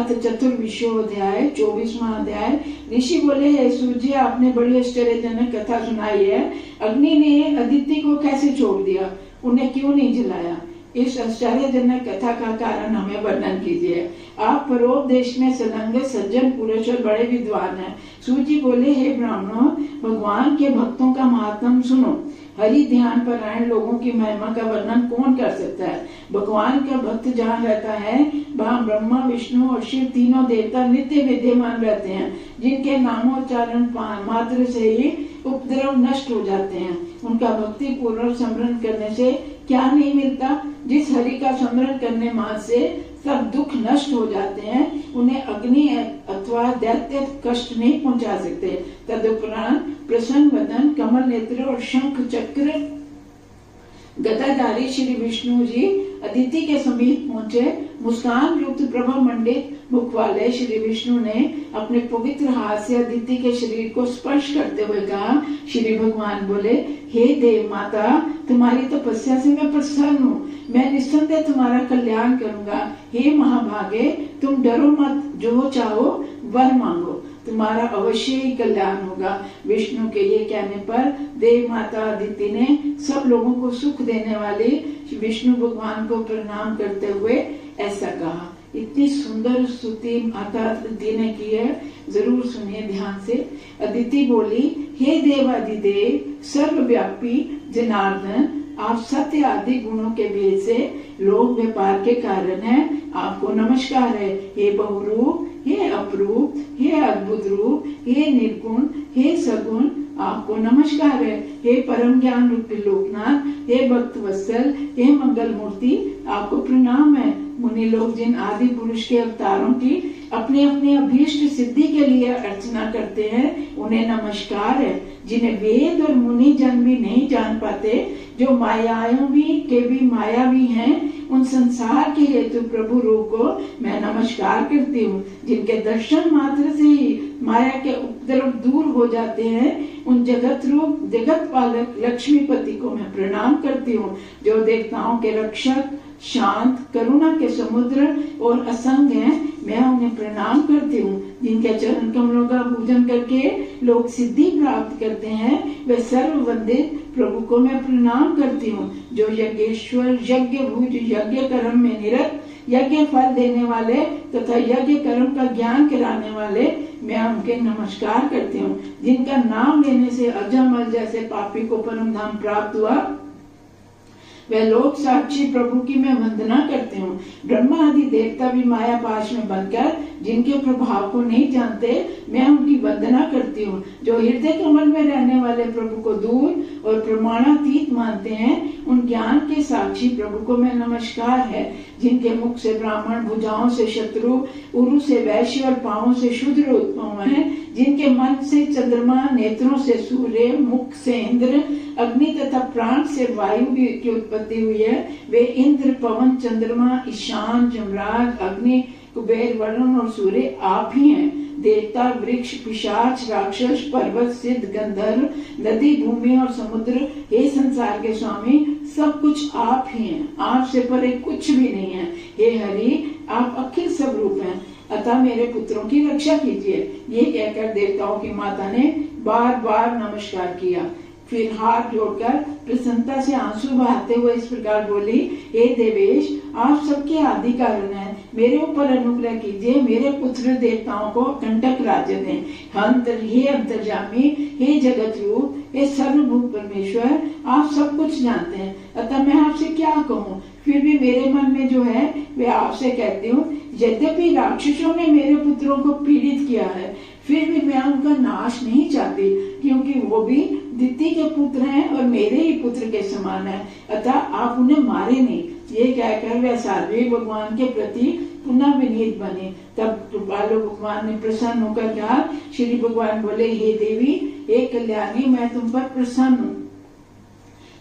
अथ चतुर्विशोऽध्याय 24वां अध्याय। ऋषि बोले, हे सूर्य, आपने बड़ी आश्चर्यजनक कथा सुनाई है। अग्नि ने अदिति को कैसे छोड़ दिया, उन्हें क्यों नहीं जलाया? इस आश्चर्यजनक कथा का कारण हमें वर्णन कीजिए। आप परोप देश में संलग्न सज्जन पुरुष और बड़े विद्वान हैं। सूर्य बोले, हे ब्राह्मणों, भगवान के भक्तों का महात्म सुनो। हरि ध्यान परायण लोगों की महिमा का वर्णन कौन कर सकता है? भगवान का भक्त जहाँ रहता है वहाँ ब्रह्मा, विष्णु और शिव तीनों देवता नित्य विद्यमान रहते हैं, जिनके नामोच्चारण मात्र से ही उपद्रव नष्ट हो जाते हैं। उनका भक्ति पूर्वक स्मरण करने से क्या नहीं मिलता? जिस हरि का स्मरण करने मात्र से सब दुख नष्ट हो जाते हैं, उन्हें अग्नि अथवा दैत्य कष्ट नहीं पहुंचा सकते। तदुपरांत प्रसन्न वदन, कमल नेत्र और शंख चक्र गदाधारी श्री विष्णु जी अदिति के समीप पहुंचे। मुस्कान युक्त प्रभा मंडित मुख वाले श्री विष्णु ने अपने पवित्र हाथ से अदिति के शरीर को स्पर्श करते हुए कहा। श्री भगवान बोले, हे देव माता, तुम्हारी तपस्या से मैं प्रसन्न हूँ। मैं निस्संदेह तुम्हारा कल्याण करूंगा। हे महाभागे, तुम डरो मत, जो चाहो वर मांगो, तुम्हारा अवश्य ही कल्याण होगा। विष्णु के ये कहने पर देव माता अदिति ने सब लोगों को सुख देने वाले विष्णु भगवान को प्रणाम करते हुए ऐसा कहा। इतनी सुंदर स्तुति माता अदिति ने की है, जरूर सुनिए ध्यान से। अदिति बोली, हे देवादिदेव, सर्वव्यापी जनार्दन, आप सत्य आदि गुणों के भेद से लोक व्यापार के कारण हैं, आपको नमस्कार है। हे बहुरूप, हे अपरूप, हे अद्भुत रूप, हे निर्गुण, हे सगुण, आपको नमस्कार है। हे परम ज्ञान रूपी लोकनाथ, हे भक्त वत्सल, हे मंगल मूर्ति, आपको प्रणाम है। मुनि लोग जिन आदि पुरुष के अवतारों की अपने अपने अभीष्ट सिद्धि के लिए अर्चना करते हैं, उन्हें नमस्कार है। जिन्हें वेद और मुनि जन भी नहीं जान पाते, जो मायाओं के भी मायावी हैं, उन संसार के हेतु प्रभु रूप को मैं नमस्कार करती हूँ। जिनके दर्शन मात्र से ही माया के उपद्रव दूर हो जाते हैं, उन जगत रूप जगत पालक लक्ष्मीपति को मैं प्रणाम करती हूँ। जो देवताओं के रक्षक, शांत, करुणा के समुद्र और असंग हैं, मैं उन्हें प्रणाम करती हूँ। जिनके चरण कमलों का पूजन करके लोग सिद्धि प्राप्त करते हैं, वे सर्ववंदित प्रभु को मैं प्रणाम करती हूँ। जो यज्ञेश्वर, यज्ञ भुज, यज्ञ कर्म में निरत, यज्ञ फल देने वाले तथा यज्ञ कर्म का ज्ञान कराने वाले, मैं उनके नमस्कार करती हूँ। जिनका नाम लेने से अजमल जैसे पापी को परम धाम प्राप्त हुआ, वह लोक साक्षी प्रभु की मैं वंदना करती हूँ। ब्रह्मा आदि देवता भी माया पाश में बनकर जिनके प्रभाव को नहीं जानते, मैं उनकी वंदना करती हूँ। जो हृदय कमल में रहने वाले प्रभु को दूर और प्रमाणातीत मानते हैं, उन ज्ञान के साक्षी प्रभु को मैं नमस्कार है। जिनके मुख से ब्राह्मण, भुजाओं से शत्रु, उरु से वैश्य और पांवों से शूद्र उत्पन्न है, जिनके मन से चंद्रमा, नेत्रों से सूर्य, मुख से इंद्र, अग्नि तथा प्राण से वायु की उत्पत्ति हुई है, वे इंद्र, पवन, चंद्रमा, ईशान, जमराज, अग्नि, कुबेर, वरुण और सूर्य आप ही हैं। देवता, वृक्ष, पिशाच, राक्षस, पर्वत, सिद्ध, गंधर्व, नदी, भूमि और समुद्र, हे संसार के स्वामी, सब कुछ आप ही हैं। आपसे परे कुछ भी नहीं है। हे हरि, आप अखिल स्वरूप हैं, अतः मेरे पुत्रों की रक्षा कीजिए। ये कहकर देवताओं की माता ने बार बार नमस्कार किया। फिर हाथ जोड़कर प्रसन्नता से आंसू बहाते हुए इस प्रकार बोली, हे देवेश, आप सबके आदि कारण हैं, मेरे ऊपर अनुग्रह कीजिए, मेरे पुत्र देवताओं को कंटक राज्य दें। हे अंतर्यामी, हे जगत रूप, हे सर्वभूत परमेश्वर, आप सब कुछ जानते हैं, अतः मैं आपसे क्या कहूँ। फिर भी मेरे मन में जो है वे आपसे कहती हूँ। यद्यपि राक्षसों ने मेरे पुत्रों को पीड़ित किया है, फिर भी मैं उनका नाश नहीं चाहती, क्योंकि वो भी दिति के पुत्र हैं और मेरे ही पुत्र के समान हैं, अतः आप उन्हें मारे नहीं। ये कहकर वे सात्विक भगवान के प्रति पुनः विनीत बने। तब कृपालु भगवान ने प्रसन्न होकर कहा। श्री भगवान बोले, हे देवी, हे कल्याणी, मैं तुम पर प्रसन्न हूँ।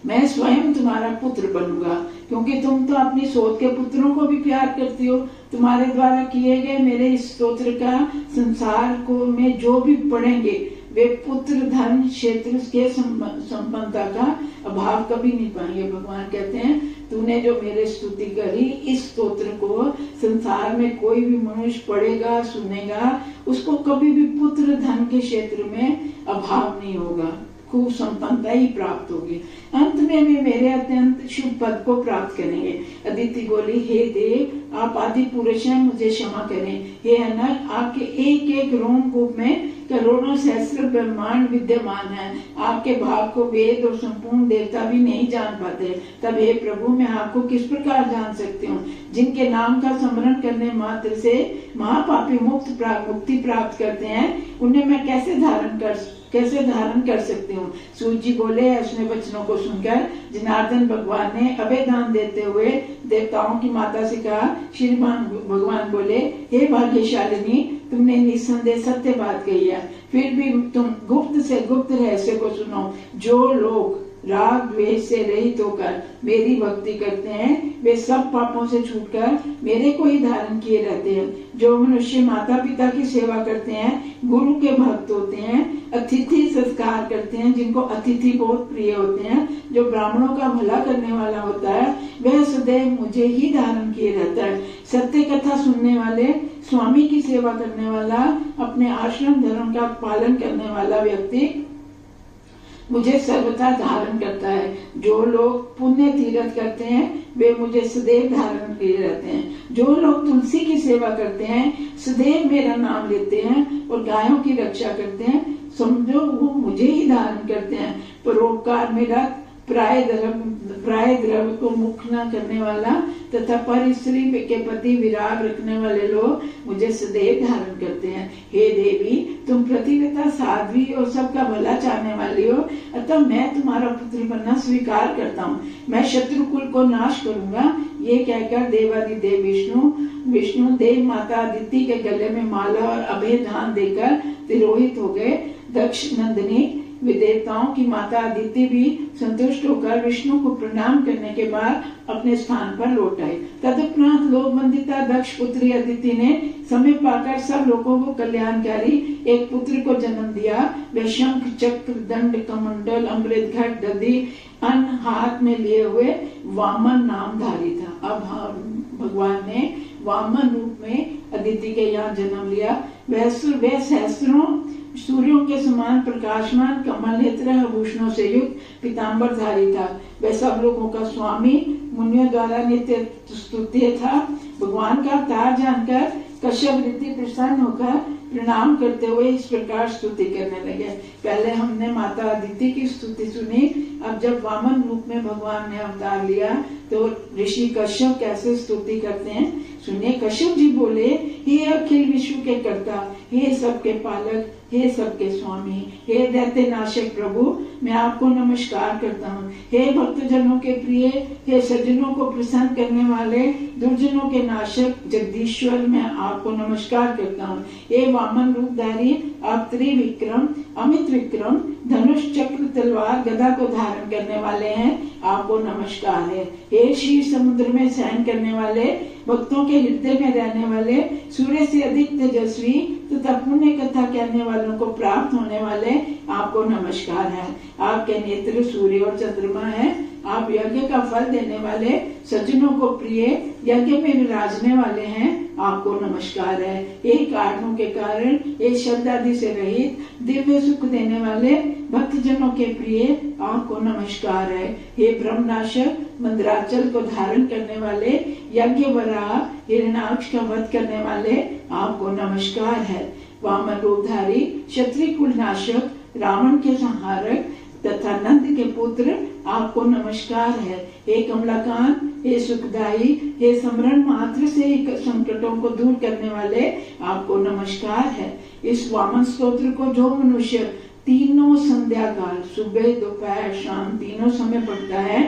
मैं स्वयं तुम्हारा पुत्र बनूंगा, क्योंकि तुम तो अपनी सोच के पुत्रों को भी प्यार करती हो। तुम्हारे द्वारा किए गए मेरे इस स्तोत्र का संसार को में जो भी पढ़ेंगे वे पुत्र धन क्षेत्र के संपन्नता का अभाव कभी नहीं पाएंगे। भगवान कहते हैं तूने जो मेरे स्तुति करी, इस स्तोत्र को संसार में कोई भी मनुष्य पढ़ेगा, सुनेगा, उसको कभी भी पुत्र धन के क्षेत्र में अभाव नहीं होगा, खूब संपन्नता ही प्राप्त होगी। अंत में वे मेरे अत्यंत शुभ पद को प्राप्त करेंगे। अदिति बोली, हे देव, आप आदि पुरुष हैं, मुझे क्षमा करें। हे अनंत, आपके एक एक रोम कूप में करोड़ों सहस्त्र ब्रह्मांड विद्यमान है। आपके भाव को वेद और संपूर्ण देवता भी नहीं जान पाते। तब हे प्रभु, मैं आपको किस प्रकार जान सकती हूँ? जिनके नाम का स्मरण करने मात्र से महापापी मुक्ति प्राप्त करते हैं, उन्हें मैं कैसे धारण कर सकती हूँ? सूत जी बोले, उसने वचनों को सुनकर जनार्दन भगवान ने अभय दान देते हुए देवताओं की माता से कहा। श्रीमान भगवान बोले, हे भाग्यशालिनी, तुमने निस्संदेह सत्य बात कही है, फिर भी तुम गुप्त से गुप्त रहस्य को सुनो। जो लोग राग द्वेष से रहित होकर मेरी भक्ति करते हैं, वे सब पापों से छूटकर मेरे को ही धारण किए रहते हैं। जो मनुष्य माता पिता की सेवा करते हैं, गुरु के भक्त होते हैं, अतिथि संस्कार करते हैं, जिनको अतिथि बहुत प्रिय होते हैं, जो ब्राह्मणों का भला करने वाला होता है, वह सदैव मुझे ही धारण किए रहता है। सत्य कथा सुनने वाले, स्वामी की सेवा करने वाला, अपने आश्रम धर्म का पालन करने वाला व्यक्ति मुझे सर्वथा धारण करता है। जो लोग पुण्य तीर्थ करते हैं, वे मुझे सदैव धारण किए रहते हैं। जो लोग तुलसी की सेवा करते हैं, सदैव मेरा नाम लेते हैं और गायों की रक्षा करते हैं, समझो वो मुझे ही धारण करते हैं। परोपकार मेरा प्राय द्रव्य को मुख न करने वाला तथा पर स्त्री के प्रति विराग रखने वाले लोग मुझे सदैव धारण करते हैं। हे देवी, तुम प्रतिव्रता, साध्वी और सबका भला चाहने वाली हो, अतः मैं तुम्हारा पुत्र बनना स्वीकार करता हूँ। मैं शत्रुकुल को नाश करूंगा। ये कहकर देवादिदेव विष्णु देव माता अदिति के गले में माला और अभय दान देकर तिरोहित हो गए। दक्ष नंदिनी देवताओं की माता अदिति भी संतुष्ट होकर विष्णु को प्रणाम करने के बाद अपने स्थान पर लौट आई। तदुपरांत लोक वंदिता दक्ष पुत्री अदिति ने समय पाकर सब लोगों को कल्याणकारी एक पुत्र को जन्म दिया। वह शंख चक्र दंड कमंडल अमृत घट दधि अन्न हाथ में लिए हुए वामन नामधारी था। अब भगवान ने वामन रूप में अदिति के यहाँ जन्म लिया। वह सहस्त्रों सूर्यों के समान प्रकाशमान कमल नेत्र आभूषणों से युक्त पीताम्बर धारी था। वह सब लोगों का स्वामी, मुनियों द्वारा नित्य स्तुत्य था। भगवान का अवतार जानकर कश्यप ऋषि प्रसन्न होकर प्रणाम करते हुए इस प्रकार स्तुति करने लगे। पहले हमने माता अदिति की स्तुति सुनी, अब जब वामन रूप में भगवान ने अवतार लिया तो ऋषि कश्यप कैसे स्तुति करते हैं सुनिए। कश्यप जी बोले, हे अखिल विश्व के कर्ता, हे सबके पालक, हे सबके स्वामी, हे दैत्य नाशक प्रभु, मैं आपको नमस्कार करता हूँ। हे भक्तजनों के प्रिय, हे सज्जनों को प्रसन्न करने वाले, दुर्जनों के नाशक जगदीश्वर, मैं आपको नमस्कार करता हूँ। हे वामन रूपधारी, आप त्रिविक्रम अमित विक्रम, धनुष चक्र तलवार गदा को धारण करने वाले हैं, आपको नमस्कार है। हे क्षीर समुद्र में शयन करने वाले, भक्तों के हृदय में रहने वाले, सूर्य से अधिक तेजस्वी तथा पुण्य कथा कहने वालों को प्राप्त होने वाले, आपको नमस्कार है। आपके नेत्र सूर्य और चंद्रमा है। आप यज्ञ का फल देने वाले, सज्जनों को प्रिय, यज्ञ में विराजने वाले हैं, आपको नमस्कार है। एक आत्मों के कारण, एक शब्द आदि से रहित, दिव्य सुख देने वाले, भक्तजनों के प्रिय, आपको नमस्कार है। हे ब्रह्मनाशक, मंदराचल को धारण करने वाले, यज्ञ वराह हिरण्याक्ष का वध करने वाले, आपको नमस्कार है। वामन रूपधारी, क्षत्रिय कुल नाशक, रावण के संहारक तथा नंद के पुत्र, आपको नमस्कार है। हे कमलाकांत, हे सुखदाई, हे स्मरण मात्र से संकटों को दूर करने वाले, आपको नमस्कार है। इस वामन स्तोत्र को जो मनुष्य तीनों संध्या काल, सुबह दोपहर शाम तीनों समय पढ़ता है,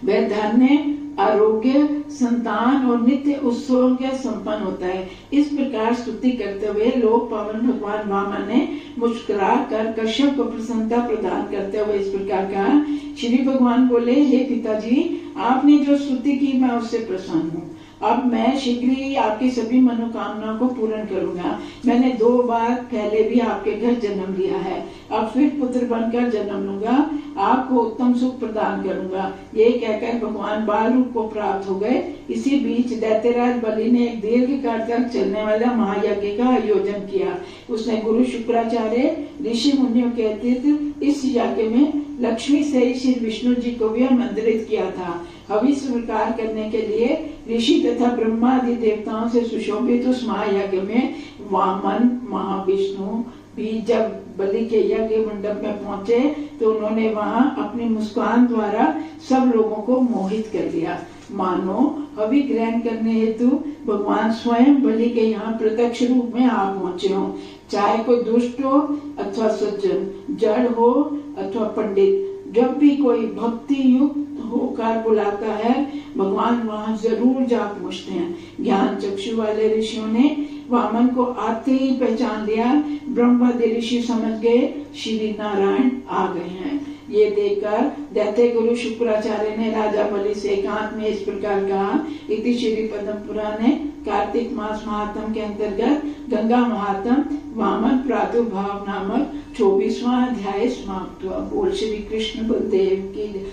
वह धन्य, आरोग्य, संतान और नित्य उत्सव के संपन्न होता है। इस प्रकार स्तुति करते हुए लोक पावन भगवान वामन ने मुस्कुरा कर कश्यप को प्रसन्नता प्रदान करते हुए इस प्रकार कहा। श्री भगवान बोले, हे पिताजी, आपने जो स्तुति की मैं उससे प्रसन्न हूँ। अब मैं शीघ्र ही आपकी सभी मनोकामनाओं को पूर्ण करूंगा। मैंने 2 बार पहले भी आपके घर जन्म लिया है, अब फिर पुत्र बनकर जन्म लूंगा, आपको उत्तम सुख प्रदान करूंगा। ये कहकर भगवान बाल रूप को प्राप्त हो गए। इसी बीच दैत्यराज बलि ने एक दीर्घ काल तक चलने वाला महायज्ञ का आयोजन किया। उसने गुरु शुक्राचार्य, ऋषि मुनियों के अतिरिक्त इस यज्ञ में लक्ष्मी से श्री विष्णु जी को भी आमंत्रित किया था। हविष स्वीकार करने के लिए ऋषि तथा ब्रह्मा आदि देवताओं से सुशोभित उस महायज्ञ में वामन महाविष्णु भी जब बलि के यज्ञ मंडप में पहुंचे तो उन्होंने वहां अपनी मुस्कान द्वारा सब लोगों को मोहित कर दिया, मानो हवि ग्रहण करने हेतु भगवान स्वयं बलि के यहाँ प्रत्यक्ष रूप में आ पहुंचे हों। चाहे कोई दुष्ट हो अथवा सज्जन, जड़ हो अथवा पंडित, जब भी कोई भक्ति युक्त होकर बुलाता है भगवान वहां जरूर जा पहुंचते हैं। ज्ञान चक्षु वाले ऋषियों ने वामन को आते ही पहचान लिया। ब्रह्मादि ऋषि समझ गए श्री नारायण आ गए हैं। ये देखकर दैत्य गुरु शुक्राचार्य ने राजा बलि से एकांत में इस प्रकार कहा। इति श्री पद्म पुराणे कार्तिक मास महात्म के अंतर्गत गंगा महात्म वामन प्रादुर्भाव नामक 24वां अध्याय समाप्त हुआ। बोल श्री कृष्ण बलदेव की।